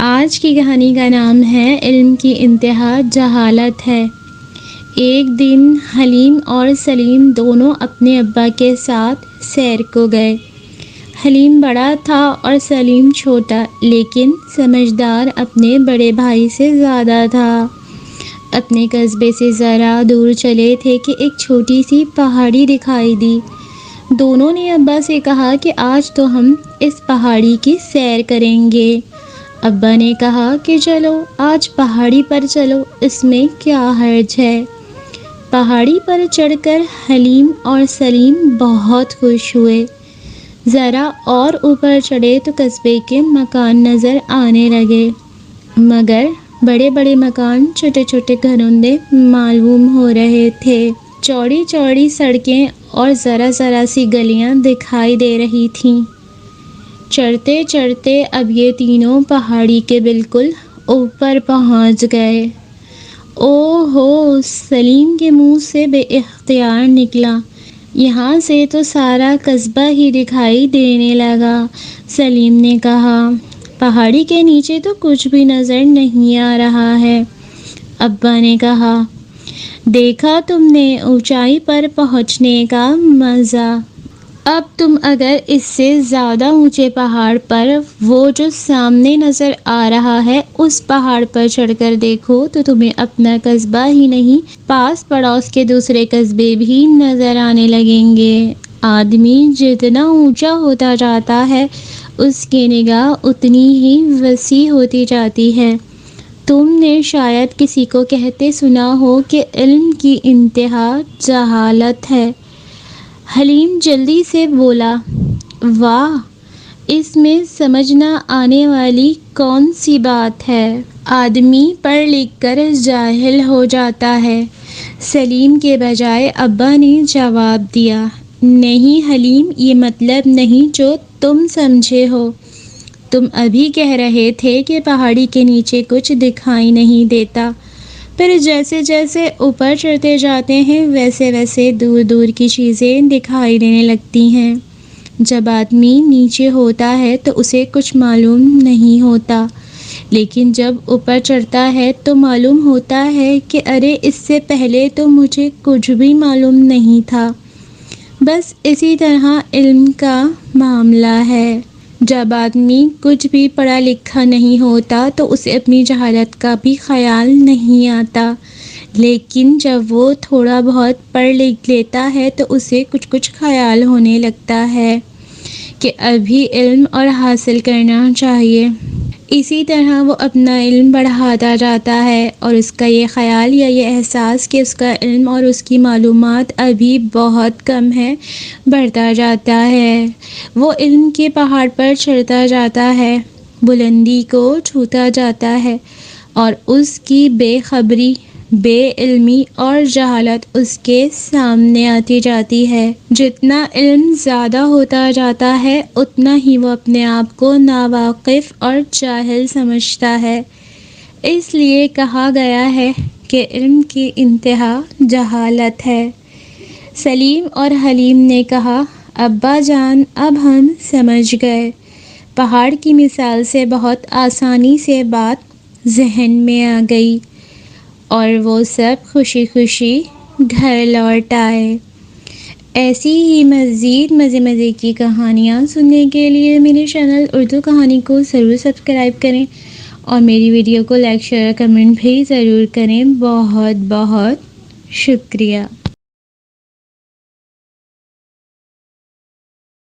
آج کی کہانی کا نام ہے علم کی انتہا جہالت ہے۔ ایک دن حلیم اور سلیم دونوں اپنے ابا کے ساتھ سیر کو گئے۔ حلیم بڑا تھا اور سلیم چھوٹا، لیکن سمجھدار اپنے بڑے بھائی سے زیادہ تھا۔ اپنے قصبے سے ذرا دور چلے تھے کہ ایک چھوٹی سی پہاڑی دکھائی دی۔ دونوں نے ابا سے کہا کہ آج تو ہم اس پہاڑی کی سیر کریں گے۔ ابا نے کہا کہ چلو آج پہاڑی پر چلو، اس میں کیا حرج ہے۔ پہاڑی پر چڑھ کر حلیم اور سلیم بہت خوش ہوئے۔ ذرا اور اوپر چڑھے تو قصبے کے مکان نظر آنے لگے، مگر بڑے بڑے مکان چھوٹے چھوٹے گھروں میں معلوم ہو رہے تھے۔ چوڑی چوڑی سڑکیں اور ذرا ذرا سی گلیاں دکھائی دے رہی تھیں۔ چڑھتے چڑھتے اب یہ تینوں پہاڑی کے بالکل اوپر پہنچ گئے۔ او ہو، سلیم کے منہ سے بے اختیار نکلا، یہاں سے تو سارا قصبہ ہی دکھائی دینے لگا۔ سلیم نے کہا، پہاڑی کے نیچے تو کچھ بھی نظر نہیں آ رہا ہے۔ ابا نے کہا، دیکھا تم نے اونچائی پر پہنچنے کا مزہ؟ اب تم اگر اس سے زیادہ اونچے پہاڑ پر، وہ جو سامنے نظر آ رہا ہے، اس پہاڑ پر چڑھ کر دیکھو تو تمہیں اپنا قصبہ ہی نہیں، پاس پڑوس کے دوسرے قصبے بھی نظر آنے لگیں گے۔ آدمی جتنا اونچا ہوتا جاتا ہے، اس کی نگاہ اتنی ہی وسیع ہوتی جاتی ہے۔ تم نے شاید کسی کو کہتے سنا ہو کہ علم کی انتہا جہالت ہے۔ حلیم جلدی سے بولا، واہ، اس میں سمجھ نہ آنے والی کون سی بات ہے؟ آدمی پڑھ لکھ کر جاہل ہو جاتا ہے۔ سلیم کے بجائے ابا نے جواب دیا، نہیں حلیم، یہ مطلب نہیں جو تم سمجھے ہو۔ تم ابھی کہہ رہے تھے کہ پہاڑی کے نیچے کچھ دکھائی نہیں دیتا، پھر جیسے جیسے اوپر چڑھتے جاتے ہیں ویسے ویسے دور دور کی چیزیں دکھائی دینے لگتی ہیں۔ جب آدمی نیچے ہوتا ہے تو اسے کچھ معلوم نہیں ہوتا، لیکن جب اوپر چڑھتا ہے تو معلوم ہوتا ہے کہ ارے اس سے پہلے تو مجھے کچھ بھی معلوم نہیں تھا۔ بس اسی طرح علم کا معاملہ ہے۔ جب آدمی کچھ بھی پڑھا لکھا نہیں ہوتا تو اسے اپنی جہالت کا بھی خیال نہیں آتا، لیکن جب وہ تھوڑا بہت پڑھ لکھ لیتا ہے تو اسے کچھ کچھ خیال ہونے لگتا ہے کہ ابھی علم اور حاصل کرنا چاہیے۔ اسی طرح وہ اپنا علم بڑھاتا جاتا ہے اور اس کا یہ خیال یا یہ احساس کہ اس کا علم اور اس کی معلومات ابھی بہت کم ہے بڑھتا جاتا ہے۔ وہ علم کے پہاڑ پر چڑھتا جاتا ہے، بلندی کو چھوتا جاتا ہے اور اس کی بے خبری، بے علمی اور جہالت اس کے سامنے آتی جاتی ہے۔ جتنا علم زیادہ ہوتا جاتا ہے اتنا ہی وہ اپنے آپ کو ناواقف اور جاہل سمجھتا ہے۔ اس لیے کہا گیا ہے کہ علم کی انتہا جہالت ہے۔ سلیم اور حلیم نے کہا، ابا جان، اب ہم سمجھ گئے۔ پہاڑ کی مثال سے بہت آسانی سے بات ذہن میں آ گئی اور وہ سب خوشی خوشی گھر لوٹ آئے۔ ایسی ہی مزید مزے کی کہانیاں سننے کے لیے میرے چینل اردو کہانی کو ضرور سبسکرائب کریں اور میری ویڈیو کو لائک، شیئر، کمنٹ بھی ضرور کریں۔ بہت بہت شکریہ۔